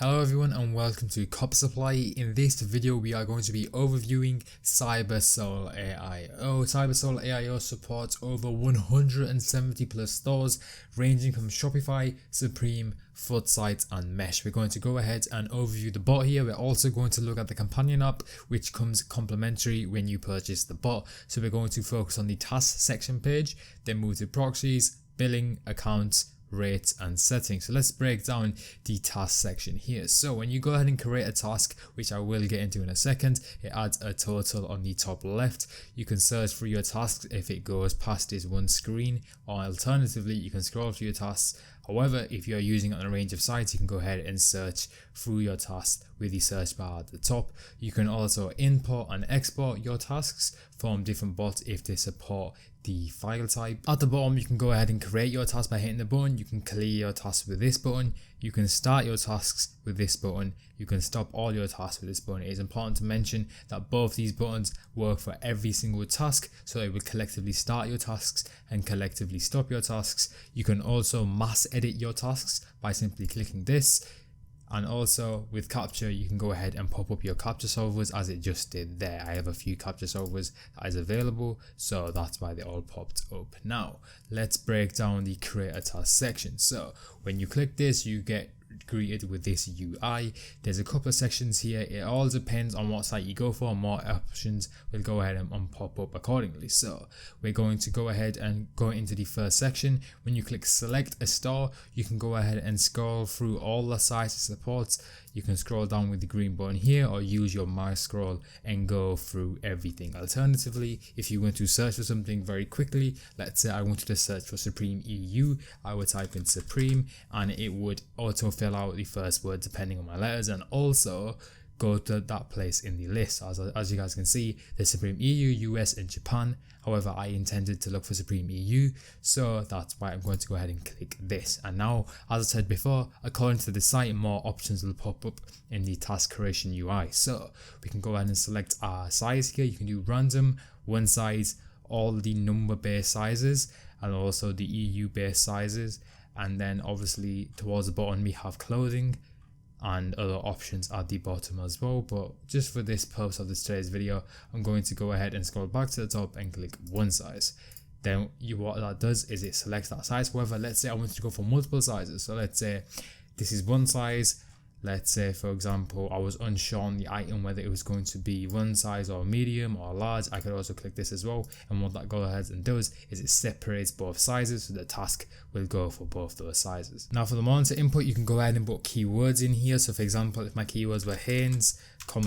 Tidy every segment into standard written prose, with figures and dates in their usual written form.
Hello everyone and welcome to Cop.Supply. In this video we are going to be overviewing Cybersole AIO. Cybersole AIO supports over 170 plus stores ranging from Shopify, Supreme, Footsites and Mesh. We're going to go ahead and overview the bot here. We're also going to look at the companion app which comes complimentary when you purchase the bot. So we're going to focus on the task section page, then move to proxies, billing, accounts, rates and settings. So let's break down the task section here. So when you go ahead and create a task, which I will get into in a second, it adds a total on the top left. You can search for your tasks if it goes past this one screen, or alternatively you can scroll through your tasks. However, if you're using it on a range of sites, you can go ahead and search through your tasks with the search bar at the top. You can also import and export your tasks from different bots if they support the file type. At the bottom, you can go ahead and create your task by hitting the button. You can clear your tasks with this button. You can start your tasks with this button. You can stop all your tasks with this button. It is important to mention that both these buttons work for every single task, so it will collectively start your tasks and collectively stop your tasks. You can also mass edit your tasks by simply clicking this. And also with capture, you can go ahead and pop up your capture solvers as it just did there. I have a few capture solvers that is available, so that's why they all popped up. Now let's break down the create a task section. So when you click this, you get greeted with this UI. There's a couple of sections here. It all depends on what site you go for. More options will go ahead and pop up accordingly. So we're going to go ahead and go into the first section. When you click select a store, you can go ahead and scroll through all the sites it supports. You can scroll down with the green button here, or use your mouse scroll and go through everything. Alternatively, if you want to search for something very quickly, let's say I wanted to search for Supreme EU, I would type in Supreme and it would auto fill out the first word depending on my letters, and also go to that place in the list. As you guys can see, there's Supreme EU, US and Japan. However, I intended to look for Supreme EU, so that's why I'm going to go ahead and click this. And now, as I said before, according to the site, more options will pop up in the task creation UI. So we can go ahead and select our size here. You can do random, one size, all the number based sizes, and also the EU based sizes. And then obviously towards the bottom we have clothing and other options at the bottom as well. But just for this purpose of today's video, I'm going to go ahead and scroll back to the top and click one size. Then what that does is it selects that size. However, let's say I want to go for multiple sizes. So let's say this is one size. Let's say, for example, I was unsure on the item whether it was going to be one size or medium or large. I could also click this as well. And what that goes ahead and does is it separates both sizes, so the task will go for both those sizes. Now for the monitor input, you can go ahead and put keywords in here. So for example, if my keywords were Hanes,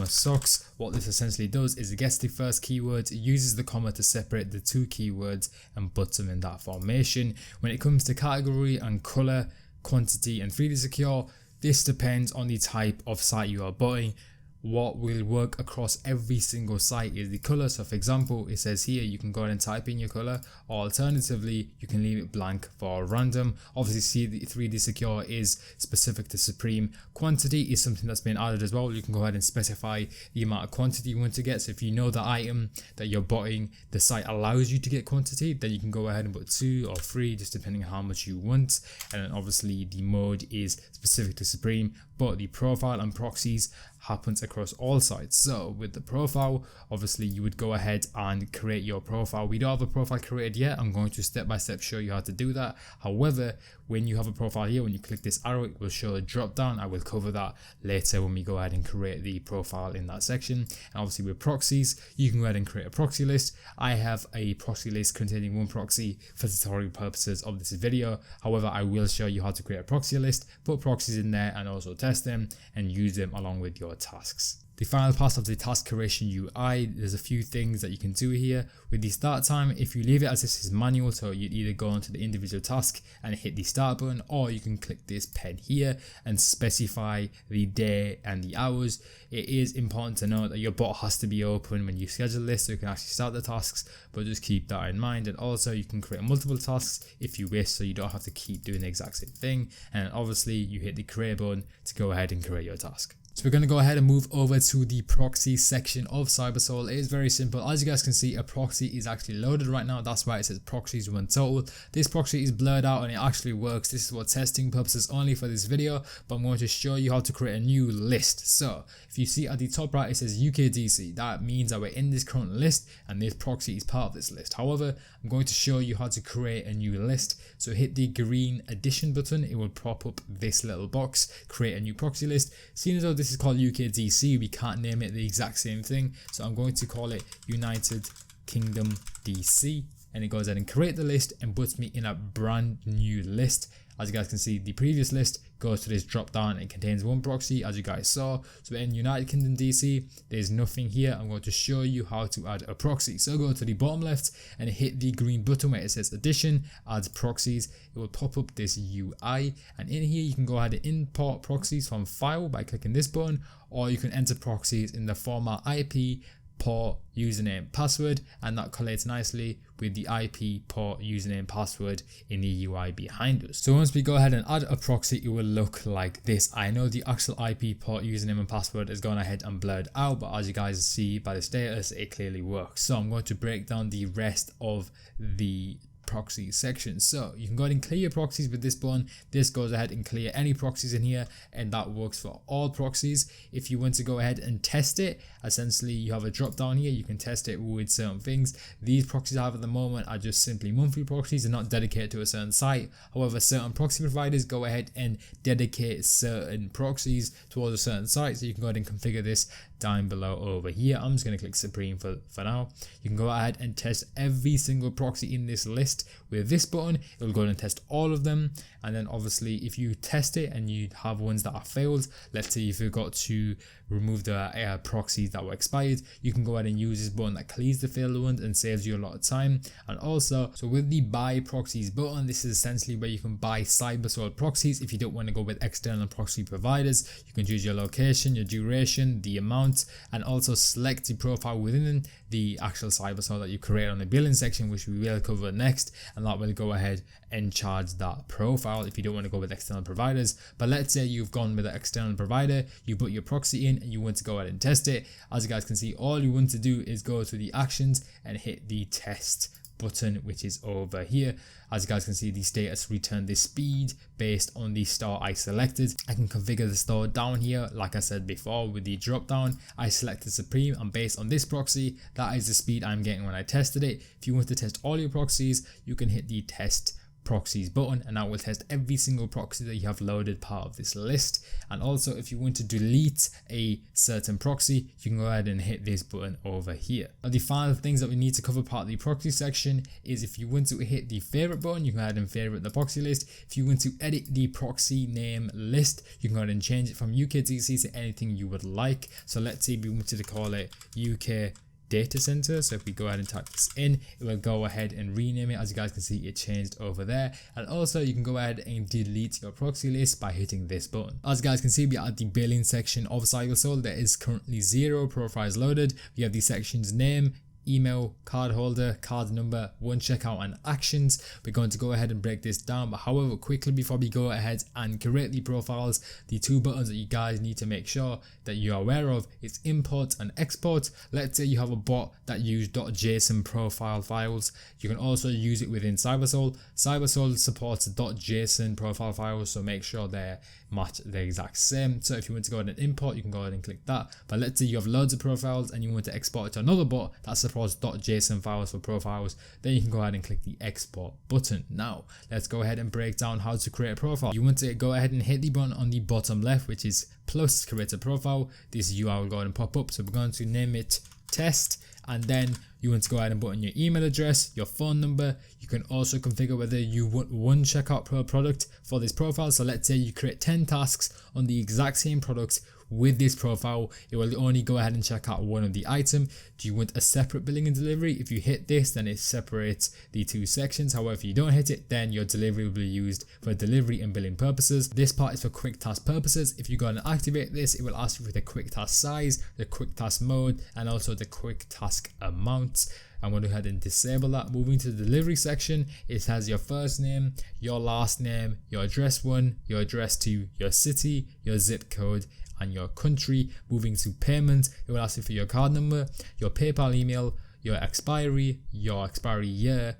socks, what this essentially does is it gets the first keyword, it uses the comma to separate the two keywords and puts them in that formation. When it comes to category and color, quantity and 3D secure, this depends on the type of site you are buying. What will work across every single site is the color. So for example, it says here you can go ahead and type in your color, or alternatively you can leave it blank for random. Obviously, see, the 3D secure is specific to Supreme. Quantity is something that's been added as well. You can go ahead and specify the amount of quantity you want to get. So if you know the item that you're buying, the site allows you to get quantity, then you can go ahead and put 2 or 3, just depending on how much you want. And then obviously the mode is specific to Supreme, but the profile and proxies happens across all sites. So with the profile, obviously you would go ahead and create your profile. We don't have a profile created yet. I'm going to step by step show you how to do that. However, when you have a profile here, when you click this arrow, it will show a drop down. I will cover that later when we go ahead and create the profile in that section. And obviously with proxies, you can go ahead and create a proxy list. I have a proxy list containing one proxy for tutorial purposes of this video. However, I will show you how to create a proxy list, put proxies in there and also test them and use them along with your tasks. The final part of the task creation UI, there's a few things that you can do here. With the start time, if you leave it as this is manual, so you'd either go onto the individual task and hit the start button, or you can click this pen here and specify the day and the hours. It is important to note that your bot has to be open when you schedule this so you can actually start the tasks, but just keep that in mind. And also you can create multiple tasks if you wish, so you don't have to keep doing the exact same thing. And obviously you hit the create button to go ahead and create your task. So we're going to go ahead and move over to the proxy section of Cybersole. It is very simple. As you guys can see, a proxy is actually loaded right now. That's why it says Proxies Untitled. This proxy is blurred out and it actually works. This is for testing purposes only for this video, but I'm going to show you how to create a new list. So if you see at the top right, it says UKDC. That means that we're in this current list and this proxy is part of this list. However, I'm going to show you how to create a new list. So hit the green addition button. It will pop up this little box, create a new proxy list. Seeing as though this is called UKDC, we can't name it the exact same thing. So I'm going to call it United Kingdom DC, and it goes ahead and create the list and puts me in a brand new list. As you guys can see, the previous list goes to this drop down. It contains one proxy, as you guys saw. So in United Kingdom DC, there's nothing here. I'm going to show you how to add a proxy. So go to the bottom left and hit the green button where it says addition, add proxies. It will pop up this UI, and in here you can go ahead and import proxies from file by clicking this button, or you can enter proxies in the format IP, port, username, password, and that collates nicely with the IP, port, username, password in the UI behind us. So once we go ahead and add a proxy, it will look like this. I know the actual IP, port, username and password is gone ahead and blurred out, but as you guys see by the status, it clearly works. So I'm going to break down the rest of the proxy section. So you can go ahead and clear your proxies with this button. This goes ahead and clear any proxies in here, and that works for all proxies. If you want to go ahead and test it, essentially you have a drop down here. You can test it with certain things. These proxies I have at the moment are just simply monthly proxies and not dedicated to a certain site. However, certain proxy providers go ahead and dedicate certain proxies towards a certain site. So you can go ahead and configure this down below over here. I'm just going to click Supreme for now. You can go ahead and test every single proxy in this list with this button. It will go ahead and test all of them, and then obviously if you test it and you have ones that are failed, let's say you forgot to remove the proxies that were expired, you can go ahead and use this button that clears the failed ones and saves you a lot of time. And also, so with the buy proxies button, this is essentially where you can buy Cybersole proxies. If you don't want to go with external proxy providers, you can choose your location, your duration, the amount, and also select the profile within the actual Cybersole that you create on the billing section, which we will cover next, and that will go ahead and charge that profile if you don't want to go with external providers. But let's say you've gone with an external provider, you put your proxy in and you want to go ahead and test it. As you guys can see, all you want to do is go to the actions and hit the test button, which is over here. As you guys can see, the status returned the speed based on the store I selected. I can configure the store down here. Like I said before, with the drop down, I selected Supreme, and based on this proxy, that is the speed I'm getting when I tested it. If you want to test all your proxies, you can hit the test proxies button, and that will test every single proxy that you have loaded part of this list. And also, if you want to delete a certain proxy, you can go ahead and hit this button over here. Now, the final things that we need to cover part of the proxy section is if you want to hit the favorite button, you can go ahead and favorite the proxy list. If you want to edit the proxy name list, you can go ahead and change it from UKDC to anything you would like. So let's say we wanted to call it UK data center. So if we go ahead and type this in, it will go ahead and rename it. As you guys can see, it changed over there. And also you can go ahead and delete your proxy list by hitting this button. As you guys can see, we are at the billing section of Cybersole. There is currently 0 profiles loaded. We have the sections name, email, card holder, card number, one checkout, and actions. We're going to go ahead and break this down, but however, quickly before we go ahead and create the profiles, the 2 buttons that you guys need to make sure that you're aware of is import and export. Let's say you have a bot that uses .json profile files. You can also use it within Cybersole. Cybersole supports .json profile files, so make sure they're match the exact same. So if you want to go ahead and import, you can go ahead and click that. But let's say you have loads of profiles and you want to export it to another bot that supports .json files for profiles, then you can go ahead and click the export button. Now let's go ahead and break down how to create a profile. You want to go ahead and hit the button on the bottom left, which is plus create a profile. This UI will go ahead and pop up. So we're going to name it test, and then you want to go ahead and put in your email address, your phone number. You can also configure whether you want 1 checkout per product for this profile. So let's say you create 10 tasks on the exact same product with this profile, it will only go ahead and check out one of the item. Do you want a separate billing and delivery? If you hit this, then it separates the 2 sections. However, if you don't hit it, then your delivery will be used for delivery and billing purposes. This part is for quick task purposes. If you go and activate this, it will ask you for the quick task size, the quick task mode, and also the quick task amount. I'm going to go ahead and disable that. Moving to the delivery section, it has your first name, your last name, your address 1, your address 2, your city, your zip code, and your country. Moving to payment, it will ask you for your card number, your PayPal email, your expiry year,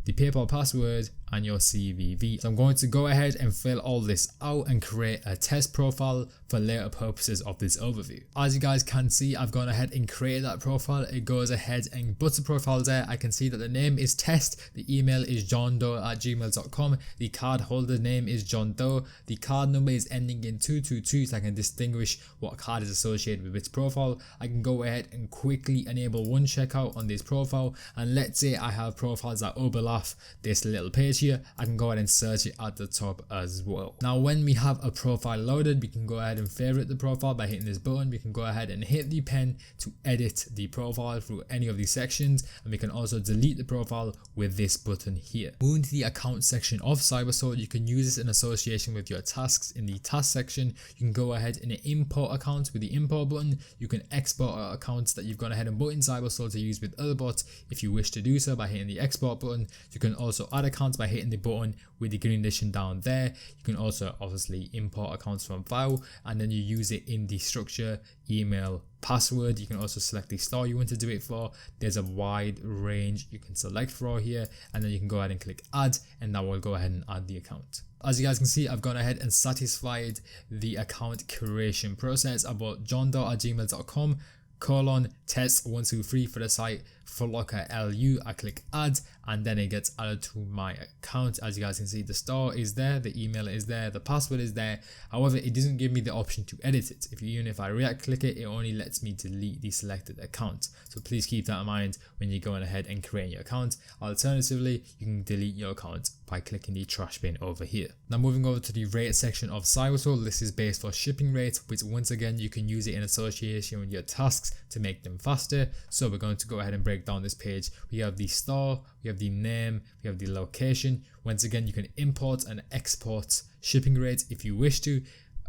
the PayPal password, and your CVV. So I'm going to go ahead and fill all this out and create a test profile for later purposes of this overview. As you guys can see, I've gone ahead and created that profile. It goes ahead and puts the profile there. I can see that the name is test, the email is johndoe@gmail.com, the card holder name is John Doe, the card number is ending in 222 so I can distinguish what card is associated with which profile. I can go ahead and quickly enable one checkout on this profile, and let's say I have profiles that overlap this little page here, I can go ahead and search it at the top as well. Now when we have a profile loaded, we can go ahead and favorite the profile by hitting this button. We can go ahead and hit the pen to edit the profile through any of these sections, and we can also delete the profile with this button here. Moving to the account section of Cybersole, you can use this in association with your tasks. In the task section, you can go ahead and import accounts with the import button. You can export accounts that you've gone ahead and put in Cybersole to use with other bots if you wish to do so by hitting the export button. You can also add accounts by hitting the button with the green addition down there. You can also obviously import accounts from file, and then you use it in the structure, email, password. You can also select the store you want to do it for. There's a wide range you can select for here, and then you can go ahead and click add, and that will go ahead and add the account. As you guys can see, I've gone ahead and satisfied the account creation process. I bought johndoe@gmail.com /test123 for the site Footlocker LU. I click add, and then it gets added to my account. As you guys can see, the store is there, the email is there, the password is there. However, it doesn't give me the option to edit it. Even if I right click it, it only lets me delete the selected account. So please keep that in mind when you're going ahead and creating your account. Alternatively, you can delete your account by clicking the trash bin over here. Now moving over to the rate section of Cybersole, this is based for shipping rates, which once again you can use it in association with your tasks to make them faster. So we're going to go ahead and break down this page. We have the store, we have the name, we have the location. Once again, you can import and export shipping rates if you wish to,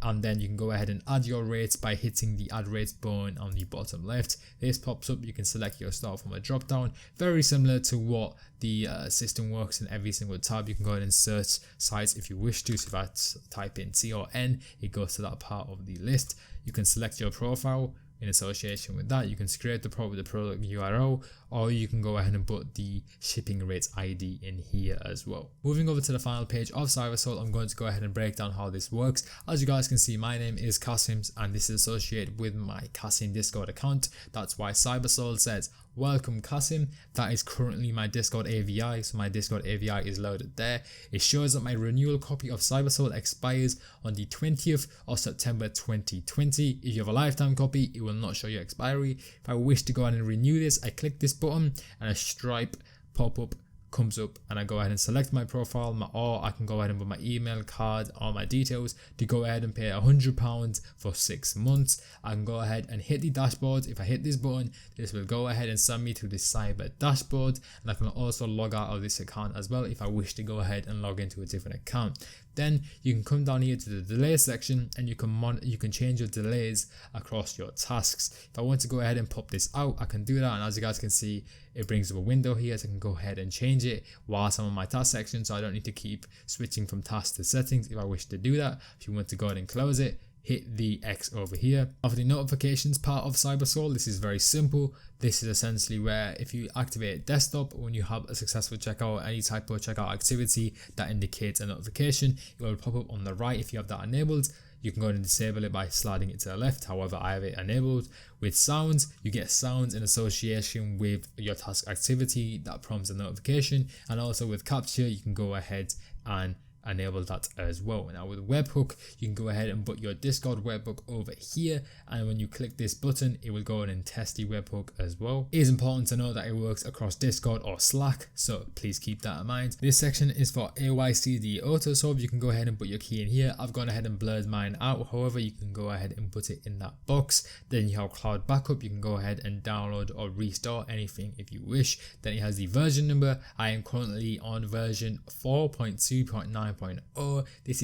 and then you can go ahead and add your rates by hitting the add rates button on the bottom left. This pops up, you can select your store from a drop down, very similar to what the system works in every single tab. You can go ahead and search sites if you wish to. So if I type in C or N, it goes to that part of the list. You can select your profile. In association with that, you can scrape the product URL, or you can go ahead and put the shipping rates ID in here as well. Moving over to the final page of Cybersole, I'm going to go ahead and break down how this works. As you guys can see, my name is Kasims, and this is associated with my Kasim Discord account. That's why Cybersole says welcome Kasim. That is currently my Discord AVI, so my Discord AVI is loaded there. It shows that my renewal copy of Cybersole expires on the 20th of September 2020. If you have a lifetime copy, it will not show your expiry. If I wish to go ahead and renew this, I click this button and a stripe pop-up comes up, and I go ahead and select my profile, or I can go ahead and put my email, card, all my details to go ahead and pay £100 for 6 months. I can go ahead and hit the dashboard. If I hit this button, this will go ahead and send me to the cyber dashboard, and I can also log out of this account as well if I wish to go ahead and log into a different account. Then you can come down here to the delay section, and you can change your delays across your tasks. If I want to go ahead and pop this out, I can do that, and as you guys can see, it brings up a window here, so I can go ahead and change it whilst I'm on my task section, so I don't need to keep switching from tasks to settings if I wish to do that. If you want to go ahead and close it, hit the X over here. Now for the notifications part of Cybersole, this is very simple. This is essentially where if you activate desktop, when you have a successful checkout or any type of checkout activity that indicates a notification, it will pop up on the right. If you have that enabled, you can go ahead and disable it by sliding it to the left. However, I have it enabled. With sounds, you get sounds in association with your task activity that prompts a notification, and also with capture, you can go ahead and enable that as well. Now with webhook, you can go ahead and put your Discord webhook over here, and when you click this button, it will go ahead and test the webhook as well. It is important to know that it works across Discord or Slack, so please keep that in mind. This section is for AYCD auto solve. You can go ahead and put your key in here. I've gone ahead and blurred mine out. However, you can go ahead and put it in that box. Then you have cloud backup. You can go ahead and download or restore anything if you wish. Then it has the version number. I am currently on version 4.2.9.0 5.0. This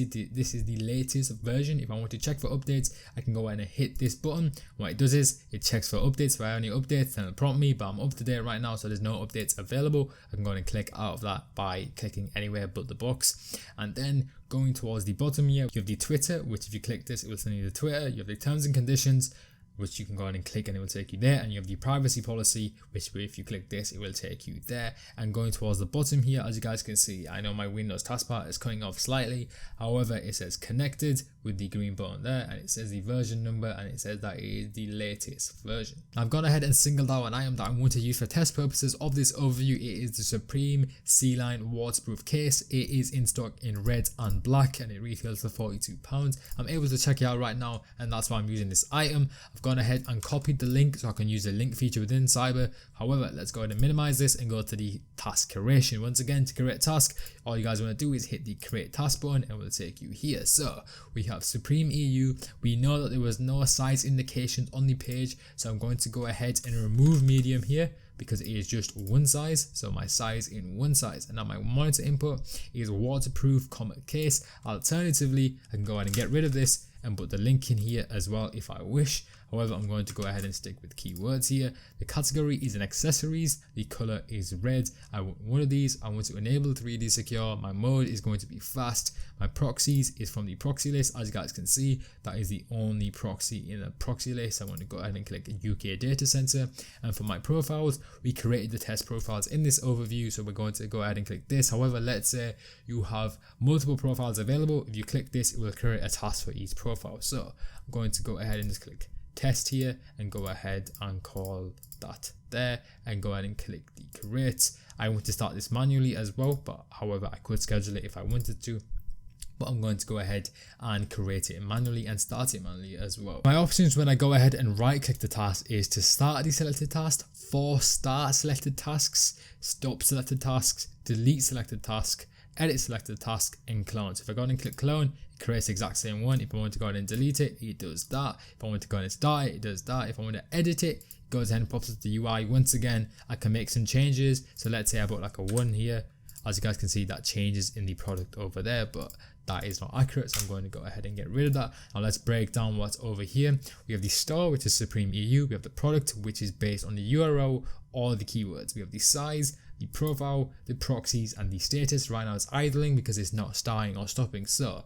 is the latest version. If I want to check for updates, I can go ahead and hit this button. What it does is it checks for updates. If I have any updates, then it'll prompt me, but I'm up to date right now, so there's no updates available. I can go ahead and click out of that by clicking anywhere but the box. And then going towards the bottom here, you have the Twitter, which if you click this, it will send you the Twitter. You have the terms and conditions, which you can go ahead and click and it will take you there, and you have the privacy policy, which if you click this, it will take you there. And going towards the bottom here, as you guys can see, I know my Windows taskbar is cutting off slightly, however it says connected with the green button there, and it says the version number, and it says that it is the latest version. I've gone ahead and singled out an item that I want to use for test purposes of this overview. It is the Supreme C-Line waterproof case. It is in stock in red and black, and it retails for £42. I'm able to check it out right now, and that's why I'm using this item. I've gone ahead and copied the link so I can use the link feature within Cyber. However, let's go ahead and minimize this and go to the task creation. Once again, to create a task, all you guys want to do is hit the create task button and it will take you here. So we have Supreme EU. We know that there was no size indication on the page, so I'm going to go ahead and remove medium here because it is just one size, so my size in one size. And now my monitor input is waterproof case. Alternatively, I can go ahead and get rid of this and put the link in here as well if I wish. However, I'm going to go ahead and stick with keywords here. The category is an accessories. The color is red. I want one of these. I want to enable 3D secure. My mode is going to be fast. My proxies is from the proxy list. As you guys can see, that is the only proxy in the proxy list. I want to go ahead and click UK data center. And for my profiles, we created the test profiles in this overview, so we're going to go ahead and click this. However, let's say you have multiple profiles available. If you click this, it will create a task for each profile. So I'm going to go ahead and just click test here and go ahead and call that there and go ahead and click the create. I want to start this manually as well, but however I could schedule it if I wanted to, but I'm going to go ahead and create it manually and start it manually as well. My options when I go ahead and right click the task is to start the selected task, force start selected tasks, stop selected tasks, delete selected task, edit selected task, and clone. So if I go ahead and click clone, it creates the exact same one. If I want to go ahead and delete it, it does that. If I want to go ahead and start it, it does that. If I want to edit it, it goes ahead and pops up the UI. Once again, I can make some changes. So let's say I put like a 1 here. As you guys can see, that changes in the product over there, but that is not accurate, so I'm going to go ahead and get rid of that. Now let's break down what's over here. We have the store, which is Supreme EU. We have the product, which is based on the URL or the keywords. We have the size, the profile, the proxies, and the status. Right now it's idling because it's not starting or stopping. So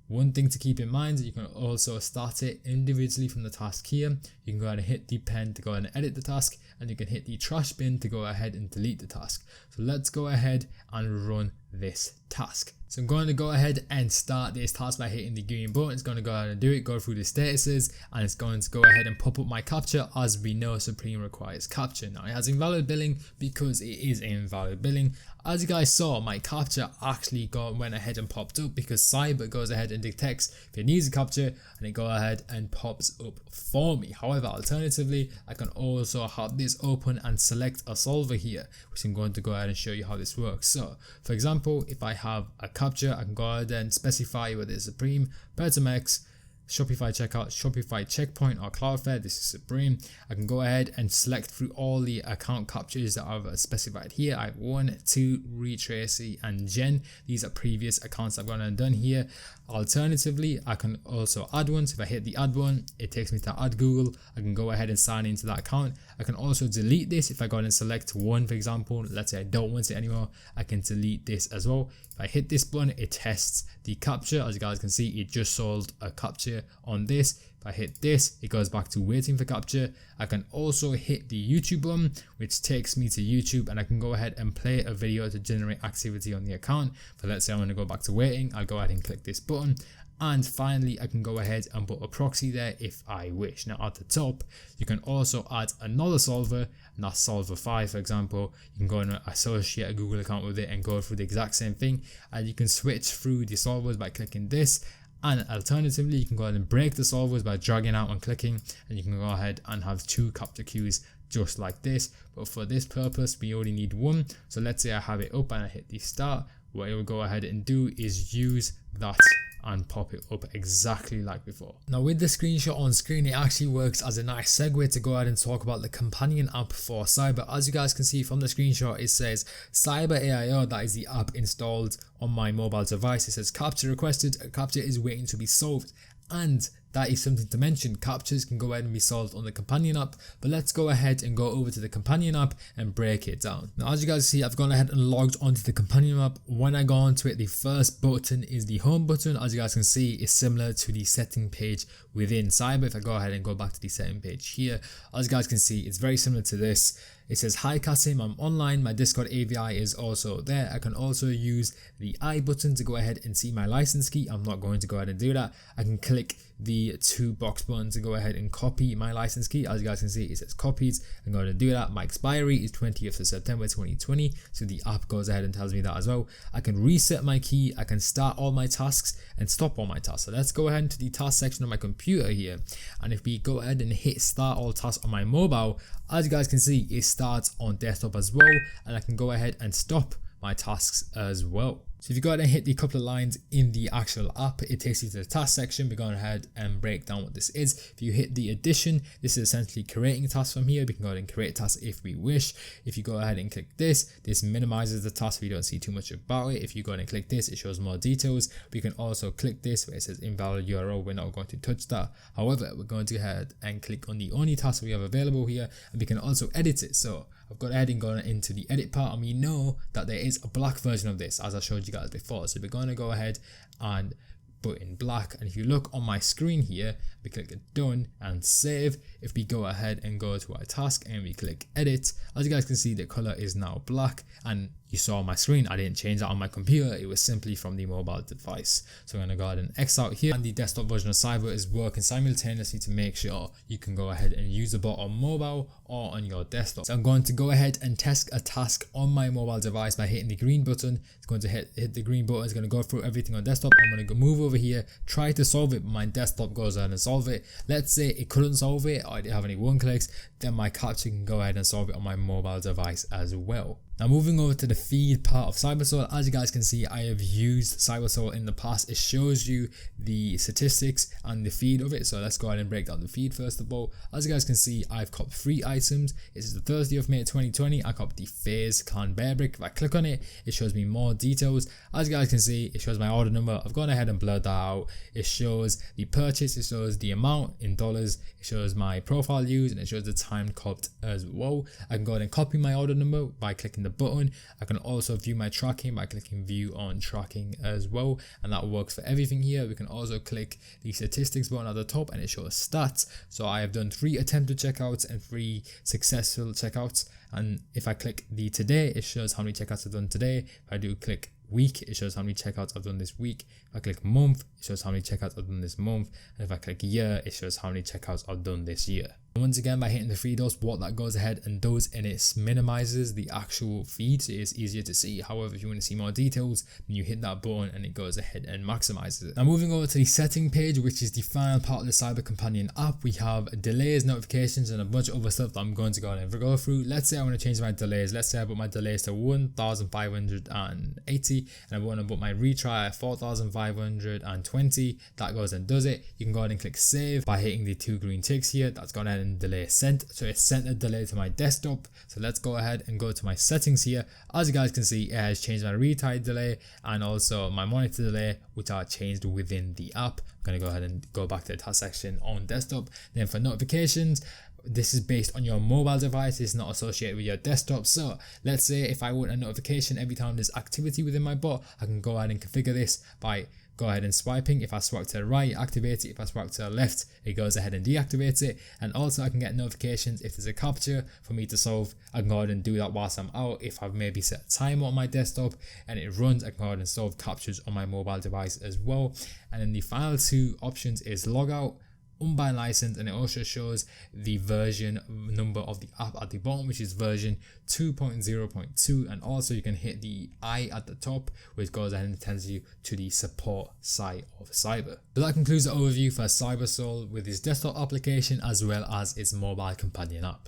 one thing to keep in mind, you can also start it individually from the task here. You can go ahead and hit the pen to go ahead and edit the task, and you can hit the trash bin to go ahead and delete the task. So let's go ahead and run this task. So I'm going to go ahead and start this task by hitting the green button. It's going to go ahead and do it, go through the statuses, and it's going to go ahead and pop up my captcha. As we know, Supreme requires captcha. Now it has invalid billing because it is invalid billing. As you guys saw, my captcha actually went ahead and popped up because Cyber goes ahead and detects if it needs a captcha and it go ahead and pops up for me. However, alternatively, I can also have this open and select a solver here, which I'm going to go ahead and show you how this works. So for example, if I have a captcha, I can go ahead and specify whether it's Supreme, Pertimex, Shopify checkout, Shopify checkpoint, or Cloudflare. This is Supreme. I can go ahead and select through all the account captures that I've specified here. I have 1, 2, Retracy, and Jen. These are previous accounts I've gone and done here. Alternatively, I can also add one. So if I hit the add button, it takes me to add Google. I can go ahead and sign into that account. I can also delete this. If I go ahead and select one, for example, let's say I don't want it anymore, I can delete this as well. If I hit this button, it tests the captcha. As you guys can see, it just sold a captcha on this. If I hit this, it goes back to waiting for captcha. I can also hit the YouTube button, which takes me to YouTube, and I can go ahead and play a video to generate activity on the account. But let's say I want to go back to waiting, I'll go ahead and click this button. And finally, I can go ahead and put a proxy there if I wish. Now at the top, you can also add another solver, and that's solver 5, for example. You can go and associate a Google account with it and go through the exact same thing. And you can switch through the solvers by clicking this. And alternatively, you can go ahead and break the solvers by dragging out and clicking, and you can go ahead and have 2 captcha queues just like this. But for this purpose, we only need 1. So let's say I have it up and I hit the start. What it will go ahead and do is use that and pop it up exactly like before. Now with the screenshot on screen, it actually works as a nice segue to go ahead and talk about the companion app for Cyber. As you guys can see from the screenshot, it says Cyber AIO, that is the app installed on my mobile device. It says capture requested, a capture is waiting to be solved, and that is something to mention. Captures can go ahead and be solved on the companion app, but let's go ahead and go over to the companion app and break it down. Now as you guys see, I've gone ahead and logged onto the companion app. When I go onto it, the first button is the home button. As you guys can see, it's similar to the setting page within Cyber. If I go ahead and go back to the setting page here, as you guys can see, it's very similar to this. It says, hi Kasim, I'm online, my Discord API is also there. I can also use the I button to go ahead and see my license key. I'm not going to go ahead and do that. I can click the 2 box button to go ahead and copy my license key. As you guys can see, it says copied. I'm going to do that. My expiry is 20th of September 2020, so the app goes ahead and tells me that as well. I can reset my key, I can start all my tasks and stop all my tasks. So let's go ahead to the task section of my computer here, and if we go ahead and hit start all tasks on my mobile, as you guys can see, it starts on desktop as well, and I can go ahead and stop my tasks as well. So if you go ahead and hit the couple of lines in the actual app, it takes you to the task section. We're going ahead and break down what this is. If you hit the addition, this is essentially creating tasks from here. We can go ahead and create tasks if we wish. If you go ahead and click this minimizes the task. We don't see too much about it. If you go ahead and click this, it shows more details. We can also click this where it says invalid URL. We're not going to touch that. However, we're going to go ahead and click on the only task we have available here, and we can also edit it. So I've gone ahead and gone into the edit part, and we know that there is a black version of this, as I showed you guys before. So we're going to go ahead and put in black, and if you look on my screen here, we click done and save. If we go ahead and go to our task and we click edit, as you guys can see, the color is now black, and you saw on my screen, I didn't change that on my computer, it was simply from the mobile device. So I'm going to go ahead and X out here, and the desktop version of Cyber is working simultaneously to make sure you can go ahead and use the bot on mobile or on your desktop. So I'm going to go ahead and test a task on my mobile device by hitting the green button. It's going to hit the green button, it's going to go through everything on desktop. I'm going to go move over here, try to solve it, but my desktop goes ahead and solve it. Let's say it couldn't solve it, or I didn't have any 1-clicks, then my capture can go ahead and solve it on my mobile device as well. Now moving over to the feed part of Cybersole, as you guys can see, I have used Cybersole in the past. It shows you the statistics and the feed of it. So let's go ahead and break down the feed first of all. As you guys can see, I've copped 3 items. This is the Thursday of May 2020. I copped the Phase Clan Bear Brick. If I click on it, it shows me more details. As you guys can see, it shows my order number. I've gone ahead and blurred that out. It shows the purchase, it shows the amount in dollars, it shows my profile used, and it shows the time copped as well. I can go ahead and copy my order number by clicking the button. I can also view my tracking by clicking view on tracking as well, and that works for everything here. We can also click the statistics button at the top and it shows stats. So I have done 3 attempted checkouts and 3 successful checkouts, and if I click the today, it shows how many checkouts I've done today. If I do click week, it shows how many checkouts I've done this week. If I click month, it shows how many checkouts I've done this month, and if I click year, it shows how many checkouts I've done this year. And once again, by hitting the 3 dots, what that goes ahead and does, and it minimizes the actual feed, so it's easier to see. However, if you want to see more details, then you hit that button and it goes ahead and maximizes it. Now moving over to the setting page, which is the final part of the Cyber Companion app, we have delays, notifications, and a bunch of other stuff that I'm going to go ahead and go through. Let's say I want to change my delays. Let's say I put my delays to 1,580 and I want to put my retry at 4,520. That goes and does it. You can go ahead and click save by hitting the 2 green ticks here. That's gone ahead and delay sent. So it sent a delay to my desktop. So let's go ahead and go to my settings here. As you guys can see, it has changed my retry delay and also my monitor delay, which are changed within the app. I'm going to go ahead and go back to the task section on desktop. Then for notifications, this is based on your mobile device, it's not associated with your desktop. So let's say if I want a notification every time there's activity within my bot, I can go ahead and configure this by go ahead and swiping. If I swipe to the right, activate it. If I swipe to the left, it goes ahead and deactivates it. And also I can get notifications if there's a capture for me to solve. I can go ahead and do that whilst I'm out. If I've maybe set a timer on my desktop and it runs, I can go ahead and solve captures on my mobile device as well. And then the final 2 options is logout, unbind license, and it also shows the version number of the app at the bottom, which is version 2.0.2, and also you can hit the I at the top, which goes ahead and tells you to the support site of Cyber. So that concludes the overview for Cybersole with its desktop application as well as its mobile companion app.